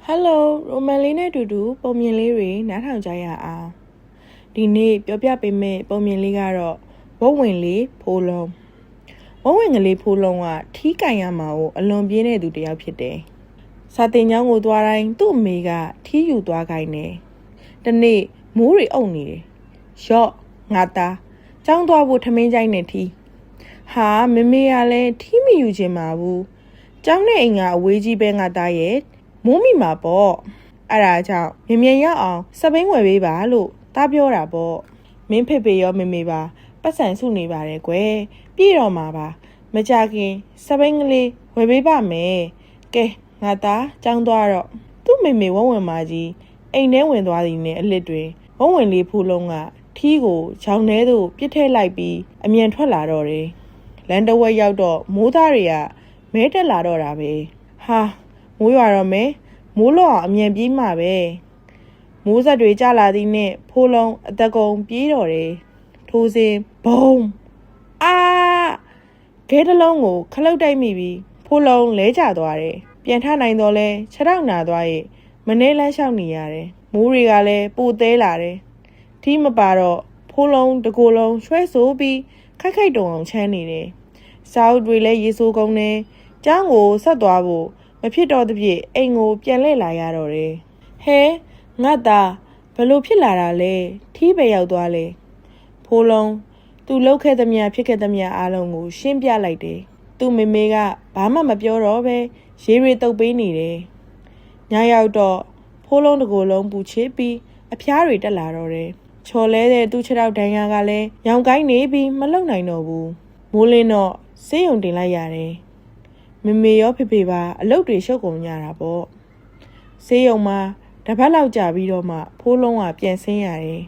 Hello ရိုမန်လေးနဲ့အတူတူပုံမြင်လေးတွေနားထောင်ကြရအောင်ဒီနေ့ပြောပြပေးမယ့်ပုံမြင်လေးကတော့ဝက်ဝင်လေးဖိုးလုံးဝက်ဝင်ကလေးဖိုးလုံးကထီးကင်ရမှာကိုအလွန်ပြင်းတဲ့သူတစ်ယောက်ဖြစ်တယ်စာတင်ကျောင်းကိုသွားတိုင်းသူ့အမေကထီးယူသွားခိုင်းတယ်တနေ့မိုးတွေအုပ်နေတယ်ရော့ငါသားကျောင်းသွားဖို့ထမင်းကြိုက်နေထီးဟာမမေကလည်းထီးမယူချင်ပါဘူးကျောင်းနဲ့အိမ်ကအဝေးကြီးပဲငါသားရဲ့မိုးမိမှာပေါ့အဲ့ဒါကြောင့်မြင်မြန်ရောက်အောင်စပိန်ဝယ်ပေးပါလို့တားပြောတာပေါ့မင်းဖေဖေရောမေမေပါပတ်စံစုနေပါတယ်ကွယ်ပြည့်တော်မှာပါမကြခင်စပိန်ကလေးဝယ်ပေးပါမယ်ကဲငါသားကြောင်းသွားတော့သူ့မေမေဝဝင်မာကြီးအိမ်ထဲဝင်သွားသည်နဲ့အလစ်တွင်ဝဝင်လေးဖူးလုံးကထီးကိုချောင်းထဲသို့ပြစ်ထည့်လိုက်ပြီးအမြန်ထွက်လာတော့တယ်လမ်းတစ်ဝက်ရောက်တော့မိုးသားတွေကမဲတက်လာတော့တာပဲဟာမိုးရွာတော့မယ်မိုးလောအောင်အမြန်ပြေးမှာပဲမိုးဆက်တွေကျလာသည်နဲ့ဖိုးလုံးအသက်ကုန်ပြေးတော့တယ်ထိုးစင်ဘုံအာခဲတစ်လုံးကိုခလုတ်တိုက်မိပြီးဖိုးလုံးလဲကျသွားတယ်ပြန်ထနိုင်တော့လဲခြေထောက်နာသွားရဲ့မနှဲလန်းလျှောက်နေရတယ်မိုးတွေကလည်းပိုသေးလာတယ်ထီးမပါတော့ဖိုးလုံးတကိုယ်လုံးရွှဲဆိုးပြီးခိုက်ခိုက်တုံအောင်ချမ်းနေတယ်စာအုပ်တွေလည်းရေဆိုးကုန်တယ်ကျောင်းကိုဆက်သွားဖို့မဖြစ်တော့တဲ့ပြည့်အိမ်ကိုပြန်လှည့်လာရတော့တယ်ဟဲငါသားဘလို့ဖြစ်လာတာလဲထီးပဲရောက်သွားလဲဖိုးလုံးသူလှုပ်ခဲ့သမျှဖြစ်ခဲ့သမျှအားလုံးကိုရှင်းပြလိုက်တယ်သူ့မေမေကဘာမှမပြောတော့ပဲရေတွေတုပ်ပေးနေတယ်ညရောက်တော့ဖိုးလုံးတကိုယ်လုံးပူချစ်ပြီးအဖျားတွေတက်လာတော့တယ်ချော်လဲတဲ့သူ့ခြေထောက်ဒဏ်ရာကလည်းရောင်ကိုင်းနေပြီးမလုံနိုင်တော့ဘူးမိုးလင်းတော့ဆေးရုံတင်လိုက်ရတယ်မမေရောဖေဖေပါအလုပ်တွေရှုပ်ကုန်ကြတာပေါ့ဆေးရုံမှာတပတ်လောက်ကြာပြီးတော့မှဖိုးလုံးကပြန်ဆင်းရတယ်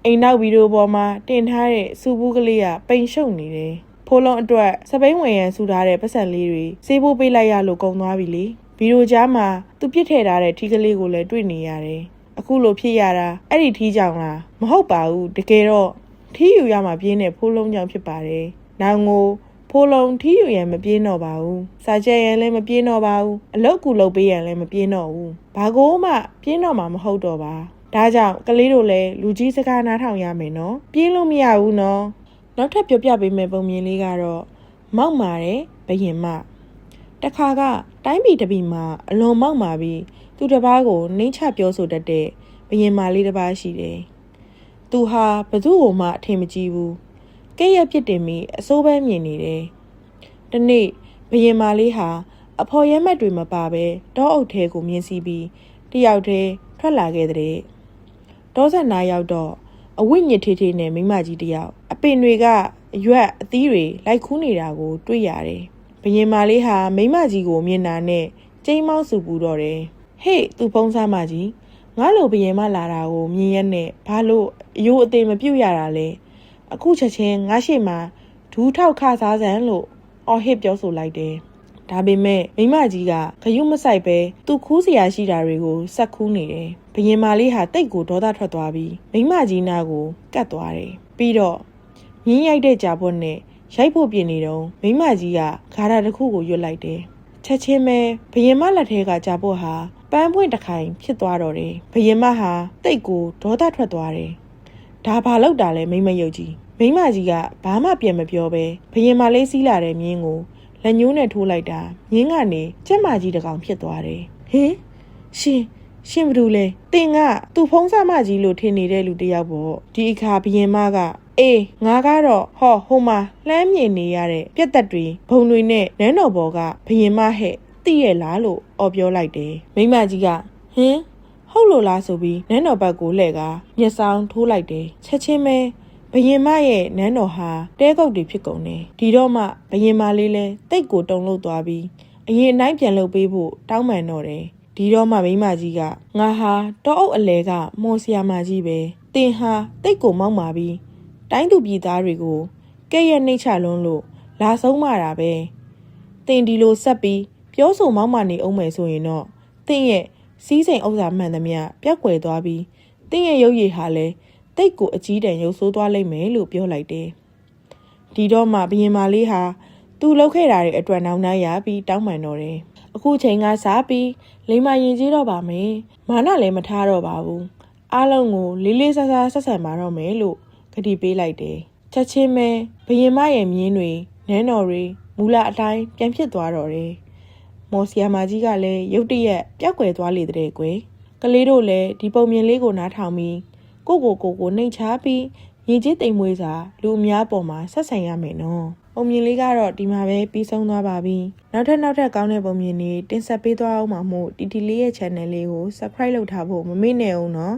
အိမ်နောက်ဗီဒီယိုပေါ်မှာတင်ထားတဲ့စူဘူးကလေးကပိန်ရှုပ်နေတယ်ဖိုးလုံးအတွက်စပိန်ဝင်ရန်ဆူထားတဲ့ပတ်စံလေးတွေဆေးဖို့ပေးလိုက်ရလို့ကုန်သွားပြီလေဗီဒီယိုကြားမှာသူပြစ်ထည့်ထားတဲ့ထီးကလေးကိုလည်းတွေ့နေရတယ်အခုလိုဖြစ်ရတာအဲ့ဒီထီးကြောင်လားမဟုတ်ပါဘူးတကယ်တော့ထီးယူရမှာပြင်းတဲ့ဖိုးလုံးကြောင့်ဖြစ်ပါတယ်နောင်ကိုဖိုးလုံးထီးယူရန်မပြေးတော့ပါဘူးစာကြက်ရန်လည်းမပြေးတော့ပါဘူးအလုတ်ကူလုတ်ပေးရန်လည်းမပြေးတော့ဘူးဘာကိုမှပြေးတော့မှာမဟုတ်တော့ပါဒါကြောင့်ကလေးတို့လည်းလူကြီးစကားနားထောင်ရမယ်နော်ပြေးလို့မရဘူးနော်နောက်ထပ်ပြောပြပေးမယ့်ပုံမြင်လေးကတော့မောက်မာတဲ့ဘယင်မတခါကတိုင်းပြည်တစ်ပြည်မှာအလွန်မောက်မာပြီးသူတစ်ပါးကိုနှိမ့်ချပြောဆိုတတ်တဲ့ဘယင်မလေးတစ်ပါးရှိတယ်သူဟာဘသူ့ကိုမှအထင်မကြီးဘူးကဲ့ရဲ့ပြစ်တင်ပြီးအစိုးပဲမြင်နေတယ်။ဒီနေ့ဘယင်မာလေးဟာအဖော်ရဲမက်တွေမပါပဲတောအုပ်ထဲကိုမြင်စီပြီးတယောက်တည်းထွက်လာခဲ့တဲ့တောဆက်နာရောက်တော့အဝိညစ်ထေးထေးနဲ့မိမကြီးတယောက်အပင်တွေကအရွက်အသီးတွေလိုက်ခူးနေတာကိုတွေ့ရတယ်။ဘယင်မာလေးဟာမိမကြီးကိုမြင်တာနဲ့ကျိမ်းမောင်းဆူပူတော့တယ်။ဟေ့သူဖုံးစားမကြီးငါလိုဘယင်မလာတာကိုမြင်ရက်နဲ့ဘာလို့အယိုးအသေးမပြုတ်ရတာလဲ။အခုချက်ချင်းငါရှိမှဒူးထောက်ခစားစမ်းလို့အော်ဟစ်ပြောဆိုလိုက်တယ်။ဒါပေမဲ့မိမကြီးကခရုမဆိုင်ပဲသူခူးစရာရှိတာတွေကိုစက်ခူးနေတယ်။ဘယင်မာလေးဟာတိတ်ကိုဒေါသထွက်သွားပြီးမိမကြီးနာကိုကတ်သွားတယ်။ပြီးတော့မြင်းရိုက်တဲ့ကြာပွက်နဲ့ရိုက်ဖို့ပြင်နေတော့မိမကြီးကဂါရာတစ်ခုကိုရွတ်လိုက်တယ်။ချက်ချင်းပဲဘယင်မလက်ထဲကကြာပွက်ဟာပန်းပွင့်တစ်ခိုင်ဖြစ်သွားတော့တယ်။ဘယင်မဟာတိတ်ကိုဒေါသထွက်သွားတယ်။ဒါဘာလို့တာလဲမိမရုပ်ကြီးမိမကြီးကဘာမှပြန်မပြောပဲဘယင်မလေးစီးလာတဲ့မြင်းကိုလက်ညှိုးနဲ့ထိုးလိုက်တာမြင်းကနေကျက်မကြီးတစ်ကောင်ဖြစ်သွားတယ်ဟင်ရှင်ဘသူလဲတင်ကသူ့ဖုံးစားမကြီးလို့ထင်နေတဲ့လူတယောက်ပေါ့ဒီအခါဘယင်မကအေးငါကတော့ဟိုမှာလှမ်းမြင်နေရတဲ့ပြက်သက်တွေဘုံတွေနဲ့နန်းတော်ဘော်ကဘယင်မဟဲ့သိရလားလို့အော်ပြောလိုက်တယ်မိမကြီးကဟင်ဟုတ်လို့လားဆိုပြီးနန်းတော်ဘက်ကိုလှည့်ကာမျက်စောင်းထိုးလိုက်တယ်ချက်ချင်းပဲဘယင်မရဲ့နန်းတော်ဟာတဲကုတ်တွေဖြစ်ကုန်တယ်ဒီတော့မှဘယင်မလေးလဲတိတ်ကိုတုန်လှုပ်သွားပြီးအရင်အတိုင်းပြန်လုပ်ပေးဖို့တောင်းပန်တော့တယ်ဒီတော့မှမိမကြီးကငါဟာတောအုပ်အလဲကမော်ဆီယာမကြီးပဲတင်ဟာတိတ်ကိုမောက်မာပြီးတိုင်းသူပြည်သားတွေကိုကဲ့ရဲ့နှိတ်ချလွန်းလို့လာဆုံးမတာပဲတင်ဒီလိုဆက်ပြီးပြောဆိုမောက်မာနေအောင်မယ်ဆိုရင်တော့တင်ရဲ့စီးစိမ်ဥစ္စာမှန်သမျှပြက်ကွယ်သွားပြီးတင်ရဲ့ရုပ်ရည်ဟာလဲတိတ်ကိုအကြီးတန်းရုပ်ဆိုးသွားလိမ့်မယ်လို့ပြောလိုက်တယ်။ဒီတော့မှဘယင်မာလေးဟာသူ့လုပ်ခဲ့တာတွေအတွက်နောင်နှမ်းရပြီးတောင်းပန်တော့တယ် အခုချိန်ကစားပြီးလိမ္မာရင်ကြီးတော့ပါမယ်မာနလည်းမထားတော့ပါဘူးအားလုံးကိုလေးလေးစားစားဆက်ဆံပါတော့မယ်လို့ကတိပေးလိုက်တယ်ချက်ချင်းပဲဘရင်မရဲ့မြင်းတွေနန်းတော်တွေမူလအတိုင်းပြန်ဖြစ်သွားတော့တယ်မော်ဆီယာမာကြီးကလည်းရုတ်တရက်ပျောက်ကွယ်သွားလေတဲ့ကွယ်ကလေးတို့လည်းဒီပုံမြင်လေးကိုနားထောင်ပြီးကိုနှိမ်ချပြီးရင်ကြီးတိမ်မွေးစာလူအများပေါ်မှာဆက်ဆံရမယ်နော်ပုံမြင်လေးကတော့ဒီမှာပဲပြီးဆုံးသွားပါပြီနောက်ထပ်ကောင်းတဲ့ပုံမြင်တွေတင်ဆက်ပေးသွားအောင်ပါမို့တီတီလေးရဲ့ channel လေးကို subscribe လုပ်ထားဖို့မမေ့နဲ့အောင်နော်